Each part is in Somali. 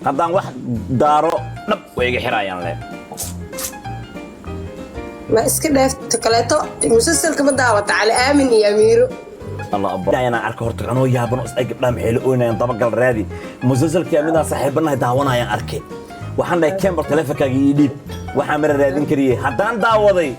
haddaan wax daaro dhab way iga xiraayaan le ما اسك دافت كلاتو مسلسل كما دعوة على آمن يا أميرو الله أبا أنا أركض هرتك أنا وياه بنقص أجيب لهم حلقونا ينطبق الرادي مسلسل كاملنا صاحبنا دعوانا يا أركي وحنا كامبر تلفك جديد وحامر الرادين كريه حدان دعوضي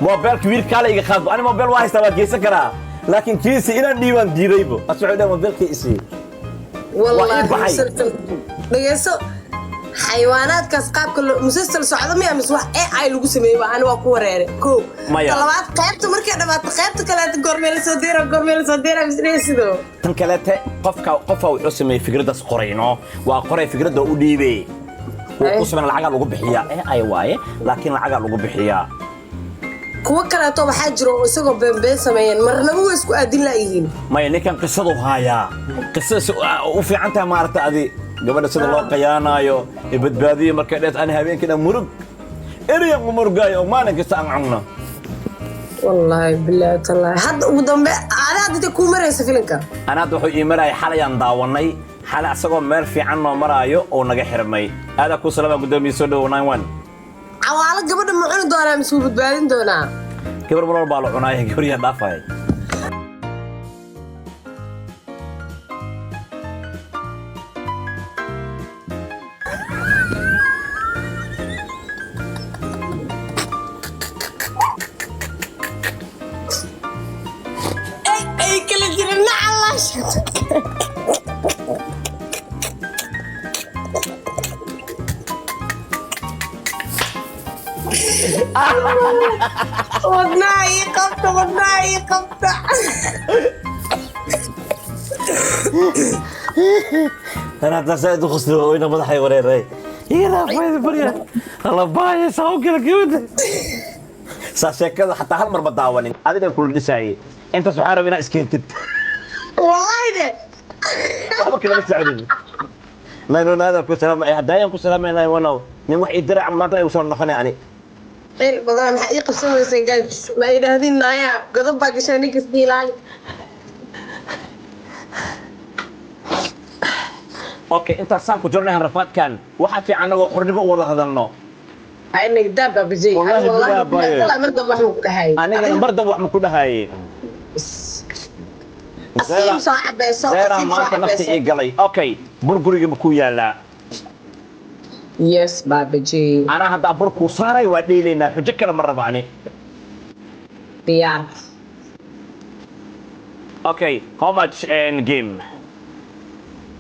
موبايل كبير كاله يخاف أنا موبايل واحد سبعة كيسة كرا لكن كيسي إلى ديوان ديريبو أسمع موبايل كيسي والله مسلسل بيسو حيوانات كاسقاب كل مسلسل سعودي ما مسوح اي لو سمي وانا وا كو ريره كو طلبات قيبته markay dhabaad qaybta kale gormeel soo diira misreesido tan kale qofka wuxuu sameeyay fikradaas qorayno waa qoray fikrada u dhiibay oo sameeyay lacag lagu bixiyaa ay waaye laakiin lacag lagu bixiyaa kuwa kale to waxa jiro isagoo been sameeyeen marnaba way isku aadin laayihiin ma ninkan qisadu haya qisas u fiican tahay maarta adi gabadha sida loo qayaanayo badbaadiyo markay dheed aan habeenkina murug eriya murugaayo maalin kasta aan cunno wallahi billahi taala hadda ugu dambe aad ku maraysa filimka ana wuxuu ii maray xalayaan daawanay xala asagoo meel fiican noo maraayo oo naga xirmay aad ku salaama gudoomiye soo dhaw 91 awaala gabadha ma cuni doonaa mise badbaadin doonaa gabar mar walba la cunaayay guriga dhaafay ودناي قبطة أنا تساعد خسروا وين مضحي وري ري يلا فايد بريا الله باي ساو كذا كيوت ساشة كذا حتى هالمرة بداونين هذا كل نسائي أنت سبحانه بنا اسكنتد وايد ما كذا بتساعدني لا إنه هذا كل سلام دايم كل سلام أنا وانا من واحد درع ما تلاقي وصل نخني يعني إيه بدنا حقيقة سوي سنجاب ما إذا هذه النايا قدام باقي شاني كسبيلان أوكي أنت سامك جرنا هالرفات كان واحد في عنا وقرنبه ولا هذا النوع إنك دابة بزي والله طلع مرضى وحنا كل هاي أنا مرضى وحنا كل هاي أصيم صاحب زيرا ما أنت نفسي إيه قلي أوكي برجري مكويا لا يس بابجي أنا هذا بركو صاري ودي لنا حجك مرة بعاني ديار أوكي how much in game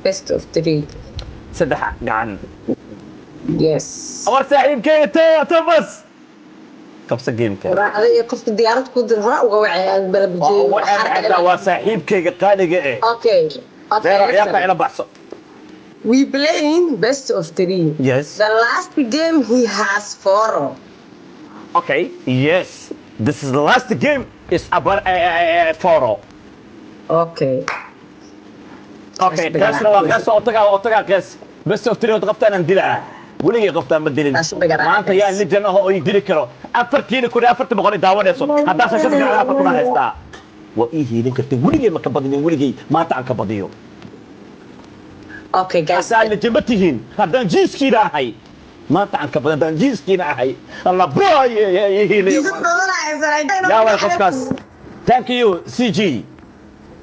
best of 3 سدح قعن يس أمر ساحب كي تبص كبس جيم كي هذا قفت ديارات كود الراء وقوعي بلبجي وحنا وصاحب كي قالي إيه أوكي زيرا يقع إلى بحث We playing best of 3. Yes. The last game he has 4. Okay. Yes. This is the last game. It's about 4. Okay. Okay. Guess أوتك guess. Best of 3 وتقفت أنا نديرها. ولي قفت أنا بديلين. ما أنت يا اللي جنا هو يدير كرو. أفرتيني كل أفرت بقولي داون يسون. هذا سجل جنا أفرت ما هستا. وإيه لينك ولي ما كبديني ولي ما تعنك بديو. Okay guys. أسأل جبتهين هذا جيس كذا هاي ما تعنك بدن جيس كذا هاي الله باي يهيني يا ولد كاس thank you CG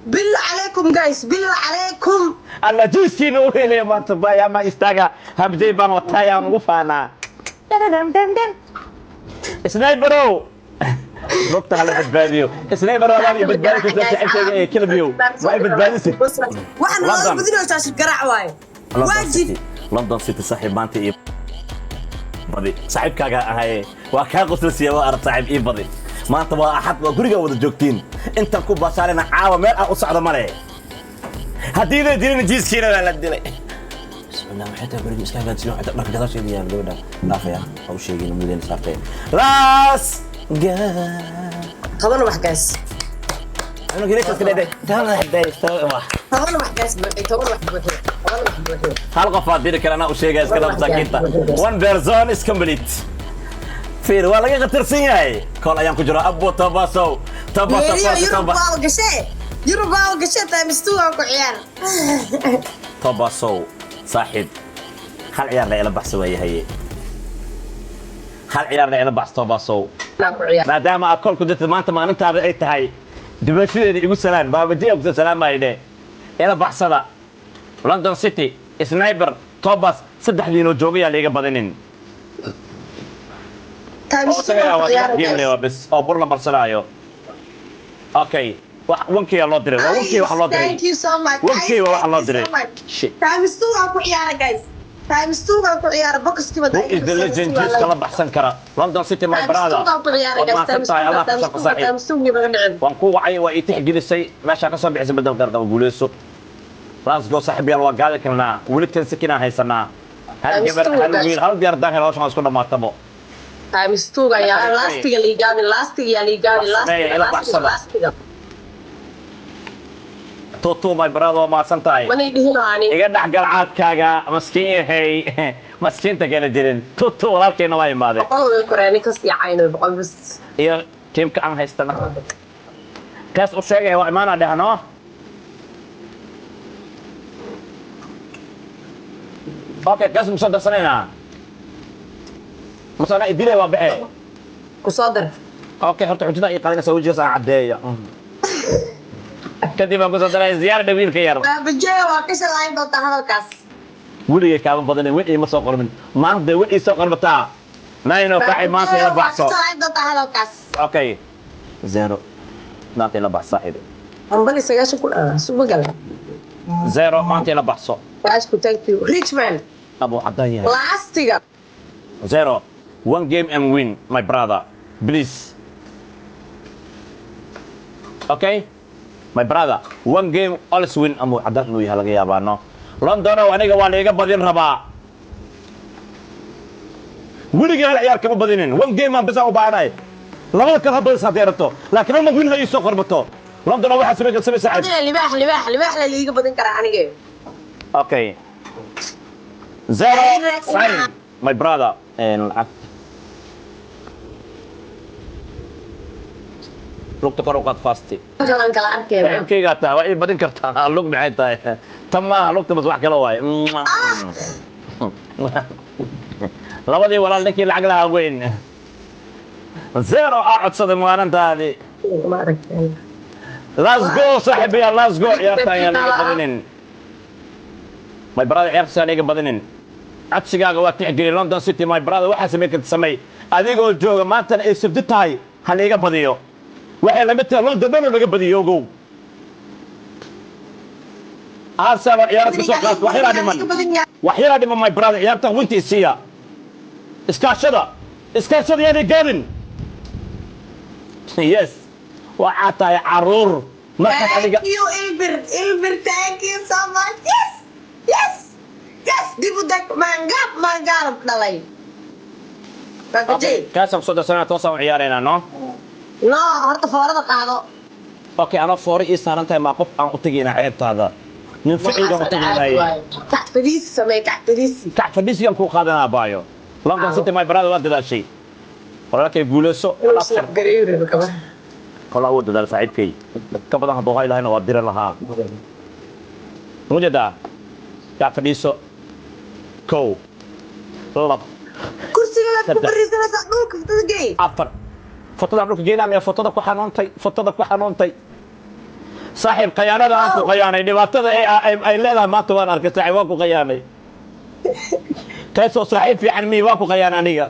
بالله عليكم guys بالله عليكم الله جيس كذا وهيني ما تبايا ما يستاجا همزي بان وتايا مغفانا سنايبرو نقطة على بدباديو سنايبرو أمامي بدباديو كذا كل بيو ما بدباديو واحد والله بدنا نشاش القرع واي واجد لندن سيتي صاحب مانتي إيه بدي صاحب كاجا هاي وكان قصر سيوا أرد صاحب إيه بدي ما أنت واحد وقريقة وده جوكتين أنت كوب بشارنا عاوة مال أو صعد مرة هديني ديني جيس كينا ولا ديني بسم الله حتى قريقة إسكان قد سيوح حتى مركز هذا شيء ديان قبلنا لا خيا أو شيء من مدينة ساقين راس خلونا محكاس أنا قريت كده ده تعال حداي خلونا محكاس خلونا محكاس هل قفات ديرك أنا وشيء جالس كده بساكينتا one person is complete فير ولا قطر سيناي كل أيام كجرا أبو تباسو يروبا وقشة تامستوها كعيار تباسو صاحب هل عيار لا إلى بحث ويا هي هل عيار لا إلى بحث طباسو ما دام أكل كنت ما أنت ما أنت رأيت هاي دبشة يقول سلام بابا دي يقول سلام ما يدي إلى بحث هذا لندن سيتي سنايبر توباس صدح لي نوجوغيا اللي قبضنين بس أو برنا برسلايو أوكي وانكي الله دري وانكي الله دري Thank you so much. وانكي الله دري Times 2 أكو عيارة guys. Times 2 أكو عيارة بوكس كذا. Who is the legend جيس كلا بحسن كرا لندن سيتي ماي براذر Times 2 أكو عيارة guys. Times 2 نبغى نلعب. وانكو وعي ويتح جد السي ما شاك صبح زي بدل قرده وقوليسو راس جو صاحبي الله قال كنا ولد كان سكينة هاي سنة هل جبر هل ديار داخل هاوش ما سكونا ما تبو Times 2 عيارة لاستيك اللي جاني لاستيك توتو ماي براذر ما سنتاي mana dhihinaani iga dhaxgal caadkaaga maskiin yahay maskiinta kala jirin tutu walaalkeena waa imaade boqol koreani ka sii cayno boqol bas iyo teamka aan haystana kaas u sheegay waa imaana dhahno okay kaas musa darsanayna musana idile waa baxay ku soo dar okay horta xujada ay qaadayna soo jeesa cadeeya kadib aan ku soo daray ziyaarada wiilka yar bajee waa ka shaqayn doontaa hadalkaas weligay kaaban badan wixii ma soo qormin maanta wixii soo qormataa nayno ka imaansa ila baxso shaqayn doontaa hadalkaas okay zero maanta ila baxso xidhi ambali sagaashan ku dhaa suba gal zero maanta ila baxso ku thank you Richmond abu cadaya lastiga zero one game and win my brother please okay my brother one game always win amu cadan inuu yahay laga yaabaano London oo aniga waa leega badin rabaa wiliga hal ciyaar kama badinin one game aan bisa u baahnay labada kala hadda sadeerato laakiin ma win hayso qorbato London waxa sameeyay saacad libaax la liiga badin kara aniga okay zero sign my brother and lugta kor u qaad fasti jalan kala arkayna kayga taa waa badin kartaa lug maxay tahay tama lugta bas wax kala waay labadii walaal ninkii lacag lahaa weyn zero codsaday maalintaadii let's go saaxibi let's go ciyaartaan yaan iga badinin my brother ciyaartaan yaan iga badinin codsigaaga waa tixgelin London City my brother waxa sameey ka samay adigoo jooga maanta ay sabti tahay hal iga badiyo waxay la mid tahay London dhan laga badiyo go asaba ciyaarta soo qaad waxyara dhiman my brother ciyaartan winti siya iskaashada yani garin yes waxa tahay caruur marka adiga you Ilbir thank you so much yes dibu dak mangap dhalay kaasam soo dasana toosan ciyaarayna no horta foorada qaado okay ana foori ii saaran tahay ma qof aan u tagina ceebtaada nin ficiga u taginay taxfadiis yan ku qaadana baayo London City my brother waa dadaashay walaalkay guulayso kala wada dal saacidkay ka badan hadoo haylaayna waa dir lahaa mujada taxfadiiso ko lab kursiga ku barisanaysa dhulka fadgay afar fotoda dhulka geeyna ama fotoda ku xanuuntay saaxiib qayaanada aan ku qayaanay dhibaatada ay leedahay maanta waan arkay saaxiib waan ku qayaanay taasoo saaxiib fiican mi waan ku qayaanay aniga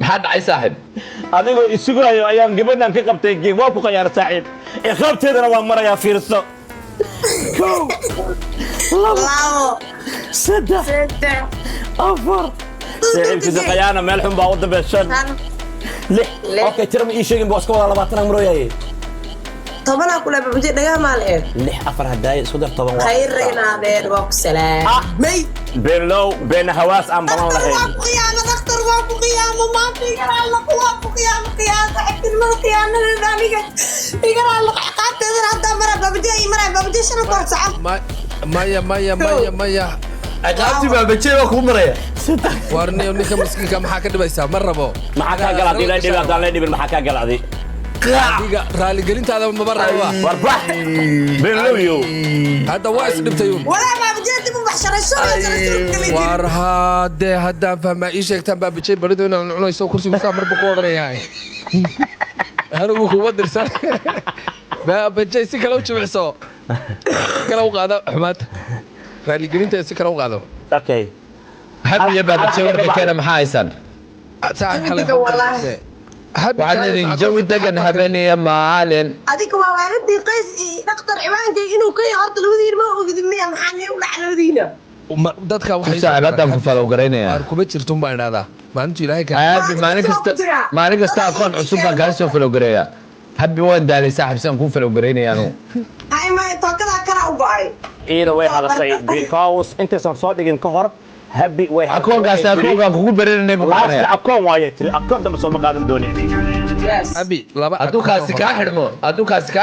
maxaa dhacay saaxiib adigoo isugayo ayaan gabadhan ka qabtay geem waan ku qayaanay saaxiib iqaabteedana waan marayaa fiirso labo saddex afar saaxiibkiisa qayaana meel xun baa u dambeyshan lix okay tira ma ii sheegin baa iska wada 20 amro yahay toban kula babje dhaga maal ee lix afar hadaay isku dar toban waa khayr inaadeer waa ku salaam may been hawaas aan balan lahayn dhakhtar waa ku qiyaamo ma fiigan alla waa ku qiyaamo xigtilma qiyaanada aniga fiigan alla qaabteeda hadda mara babje shana ku saacad maya عقابتي بابجي waa ku maraya warniyo ninka miskiinka maxaa ka dhibaysaa ma rabo maxaa ka galaaday la dhibaa daan la dhibin maxaa ka galaaday adiga raali gelintaada ma baraywa warbax beelooyo hadda waa isdhibtayuun ولا بابجي دي بحشرة شو war haddee haddaan fahmaa ii sheegtaan baabajey baridu inaan cunayso kursigu saa marba ku odhanayahay anigu kuma dirsan baabajey si kale u jimicso kale u qaado xumaad raaligelinta si kale u qaado okay هب يا بابتشي ورك كان محايسن وعن الجو دقن هبني يا معالن هذيك ما وردي قيس نقدر عوانك إنه كي هرت الودين ما هو قد مية محني ولا على الودينا dadka waxay saacadan ku falo gareynaya ar kuma jirto baan dhaadaa maalintu ilaahay ka habi maalin kasta aqoon cusub baan gaar soo falo gareeya habi waan daalay saaxiibsan ku falo gareynaya anu هاي ما توكل كلا وباي iyada way hadashay because intaysan soo dhigin ka hor habi way akoonkaas akoonka kugu bareerinay last akoon waaye tiri akoon dama soo maqaadan doonay abi laba adukaasi ka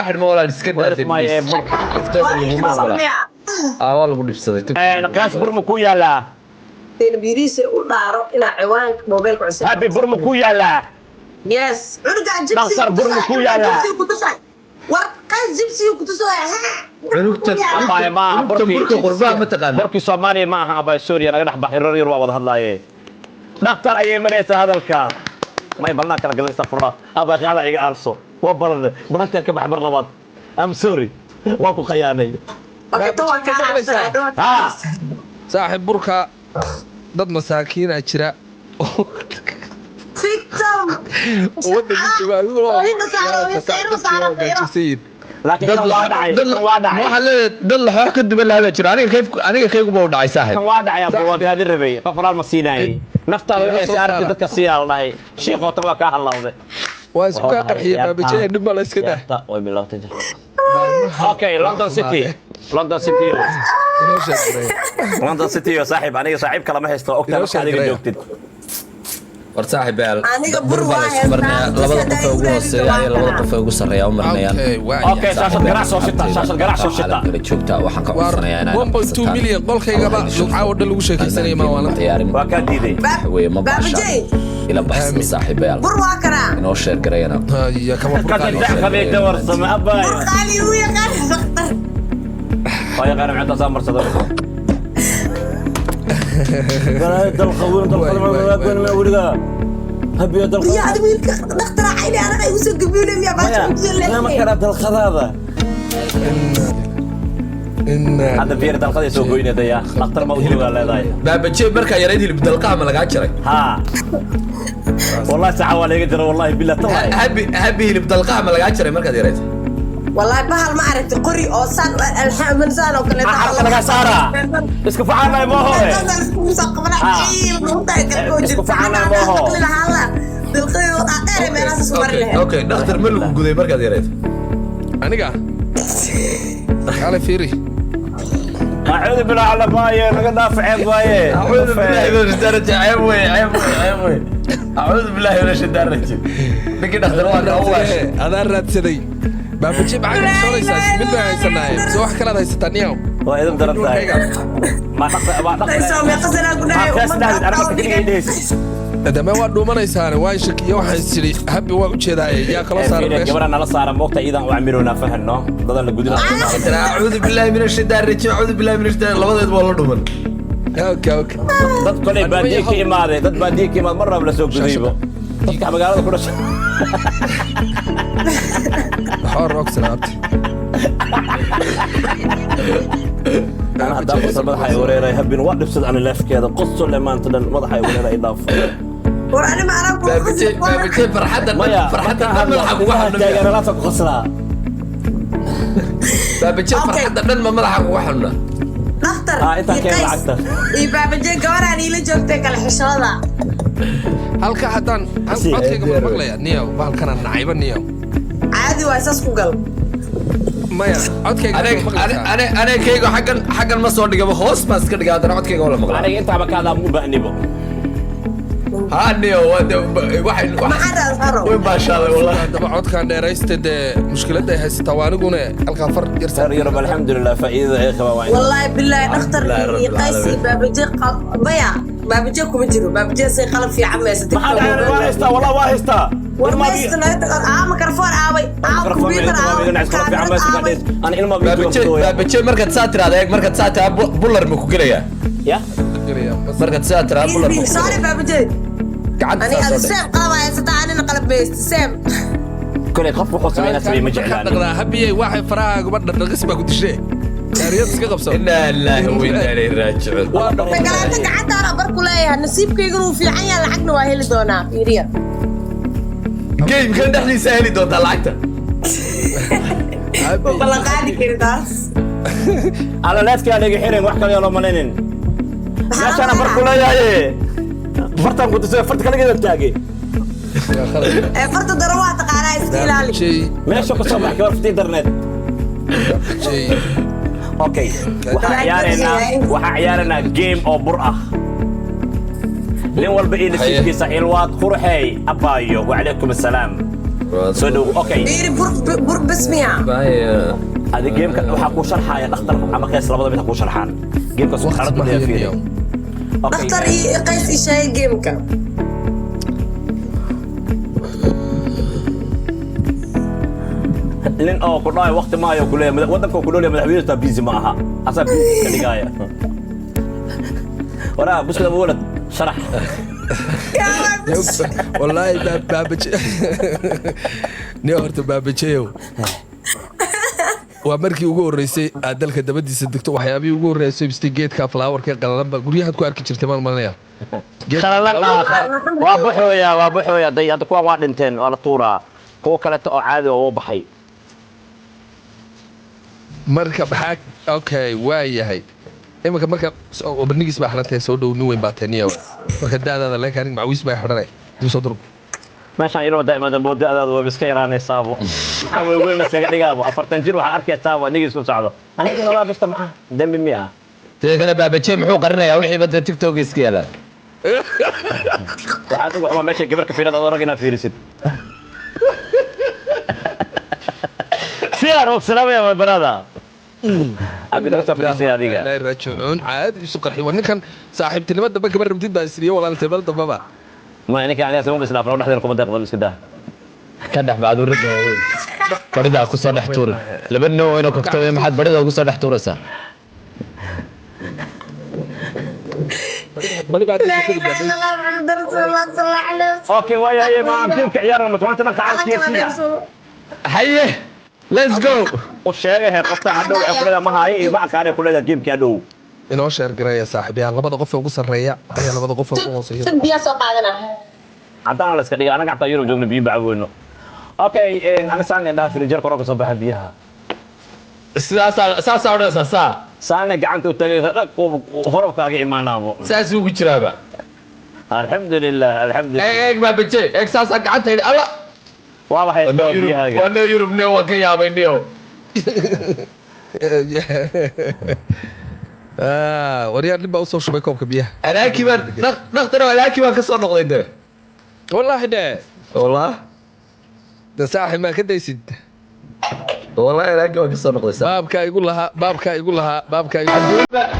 xidhmo wala iska dhaafay awal ku dhibsaday qaas burma ku yaala تين بيريس ودارو إلى عوان موبايل كعسل habi burma ku yaala يس عنك جبسي نصر برمو كويا لا. ورقة جبسي وكتسوي Abay ma burka qurbaan ma taqaan barkii Soomaaliya ma aha abay Suuriya naga dhax baxay reer waa wada hadlaayay dhaqtar ayay maraysa hadalka may balna kala galaysa fura abay qaada iga arso waa barade maanta ka baxbar labaad am sorry waa ku qayaanay saaxiib burka dad masaakiin ah jira فيكتم laakiin kan waa dhacay waxa la dad la xaq dib la hada jira aniga kaygu baa u dhacay saaxiib kan waa dhacay abuu waa hadii rabay qofraal ma siinay naftaada waxay saartay dadka siyaalahay sheekho ta waa ka hadlawday waa isku ka qarxiyay baabajey dhib ma la iska dah way bilaawtay okay London City London City يا صاحب aniga saaxiib kala ma haysto ogtaa marka adiga joogtid war saaxiib bal Aniga bur waa labada qof ugu hooseeya iyo labada qof ugu sareeya u marnayaan okay shaashad garaac soo shita joogta waxaan ka codsanayaa inaan 1.2 milyan qolkaygaba caawa dhan lagu sheekaysanayay ma waana waa ka diiday way ma baasha ila baxs saaxiib bal bur waa karaa inoo sheer gareeyana ya kama ka daxqaday dawar sama abay قالي ويا قال دكتور way qaar macda samarsado dal qawoon dal qawoon ma wariga habi dal يا ادمي دكتور عيني انا يوسف قبيله يا ما ما كان dal khadaada hada fiir dal qadii soo goynadaya dhaqtar ma u jooga leedahay baabajey marka yareed hilib dalqaha ma laga jiray ha والله ساعه ولا يقدر والله بالله طلع habi hilib dalqaha ma laga jiray marka yareed والله بهال ما عرفت قري او سان الحمد سان او كله laga saara isku facaanay ma hoo isku facaanay ma hoo okay dhakhtar ma lagu guday marka yareed aniga kale fiiri أعوذ بالله على بايه لقد دافع عيب بايه أعوذ بالله من الشيطان الرجيم عيب وي أعوذ بالله من الشيطان الرجيم لكن أخذ واحد أول هذا الرد سدي baabajey bacay soo leysay mid baa haysanaay soo wax kala haysataa niyow وإذا درتها ما dama waa dhuumanaysaa waa shakiyo waxaan isiri habi waa u jeedaay yaa kala saaran meesha gabadha nala saaran moogta iidan u camirona fahano dadan la gudina أعوذ بالله من الشيطان الرجيم أعوذ بالله من الشيطان labadeed waa la dhuman okay dad kale baadiye ka imaaday dad baadiye ka imaad marna la soo gudaybo dadka magaalada ku dhashay xor rogsanaabti أنا هدام قصة مدحي وريري هبين وقف صد عن اللف كذا قصة لما أنت مدحي وريري إضافة وانا ما اعرف baabajey farxadda madaxa kugu xunna أنا لا تقصلا baabajey farxadda dhan ma madaxa kugu xunna دكتور أنت كيف لعبتها اي بابا جاي قوراني لا جوجتك الحشوده halka haddaan codkayga ma maqlaya niyow bahalkana nacayba niyow عادي واساس ku gal maya codkayga أنا كيجو حقا ما صور دقيقة هوس بس كده قاعد أنا عد كيجو ولا مقلع أنا أنت بكذا مو بأنيبه هاني واحد ما حدا الهرب وين ما شاء الله والله daba codkan dheeraysta dee mushkiladda ay haysataa waa aniguna halkaa far صار يرب الحمد لله فإذا يا إخوة وعين والله بالله دكتور قيسي بابا جاي بيا بابجي كم جرو بابجي سي قلب في عم يستك واهستا والله واهستا ميكروفون كمبيوتر انا ilma baabaje markaad saa tiraahdo eeg markaad saa tiraa bular ma ku gelaya ya markaad saa tiraa bular ma sorry بابجي أنا سام قلب أنا قلب بيست سام كل قف وحط سمينا سمي مجعلان هبي واحد فراغ قبل الرقص ما كنت شيء رياض سكقبص إنا لله وإنا إليه راجعون فقالتك حتى أنا بركو ليها نصيبك يقولوا في عيا لحقنا واهل دونا في رياض جيم كان دحلي سهلي دوت لعقته والله قاعد كرداس على ناس كان يجي حيرين وحكا يلا مالين يا انا بركو ليا فرتم كنت فرت كان كده بتاعي فرت دروات قانا استقلالي ماشي كصبح كيف في الانترنت اوكي waxa ciyaarana game oo bur ah nin walba in sidkiisa ilwaad qurxay abayo wa alaykum assalam soo dhow okay bur bismiya hada game ka waxa ku sharxaya dhakhtar ama qays labada mid ku sharxaan game ka soo xarad ma fiiriyo dhakhtar qays ishay game ka لين أو كنا وقت ما يأكله ودك كلوا مدحوية تبيز معها أصلا كدقاية ورا بس كده بقولك شرح والله بابجي نيورت بابجيو ومركي ugu horeysay dalka dabadiisa degto waxyaabii ugu horeysay geedka flower-ka qalalan ba guryaha ku arki jirtay maalmaanaya qalalan waa buxooya dayada kuwa waa dhinteen waa la tuuraa kuwa kale oo caadi oo baxay marka baxaa okay waa yahay imika marka barnigiis baa xirantay soo dhow nin weyn baa taniya marka daadada la kaarin macwiis baa xidhanay dib soo durub meeshaan inoo daa'iman boodadaada waa iska yaraanay saabo way weyn iskaga dhigaabo 40 jir waxa arkay saabo nigiis ku socdo aniga waa bista maxaa dambi miya teegana baabaje muxuu qarinayaa wixii bada tiktok iska yaala waxaad ugu meesha gabarka fiirada oo ragina fiirisid سيارة والسلام يا بنادا أبي درس في السيارة دي لا يرجعون عاد يسوق الحين وإن كان صاحب تلمذ دبك برا بديت بسرية والله التبل دبابا ما يعني كان يسمون بس لا فرنا نحن نقوم بدر قبل كده كان بعد ورد بردا كوسا نحتور لبنو إنه كتب ما حد بردا كوسا نحتور سا أوكي ويا ما أمكنك عيار المتوانت أنا قاعد كيف حيه let's go وشيء هي قطع عدو كلها ما هاي ما كان كلها جيم كادو inoo sheer gareeya saaxiibayaal labada qof ee ugu sarreeya ayaa labada qof ee ugu hooseeya biya soo qaadana hadana la iska dhiga anaga xataa yuro joogna biyo bacaweyno okay ana saan indhaha firijer koro ka soo baxa biyaha saasa odhanaysa saa saana gacanta u tagay horobkaaga imaanaabo saas ugu jiraaba alxamdulilah eeg baabaje eeg saasa gacanta yidhi alla waa waxay biyahaaga waa neo yurub neo waa ka yaabay neo waryaar nin baa usoo shubay koobka biyaha alaaki baan dhakhtar alaaki baan ka soo noqday de wallaahi de wallah de saaxib maa ka daysid والله الاقي واقف صار نقطه بابكا يقول لها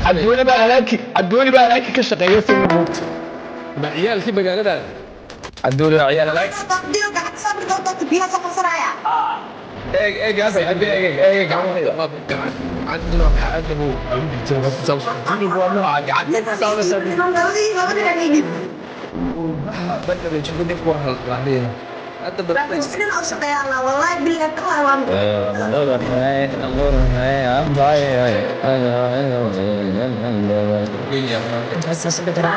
عدوني بقى الاقي كشقيه في الموت مع عيال في مقالنا عدوني عيال الاقي ايه يا سيدي ايه قاعد عندنا حقه عندنا أنت بتشتغل أو شقيا الله والله بالله ترى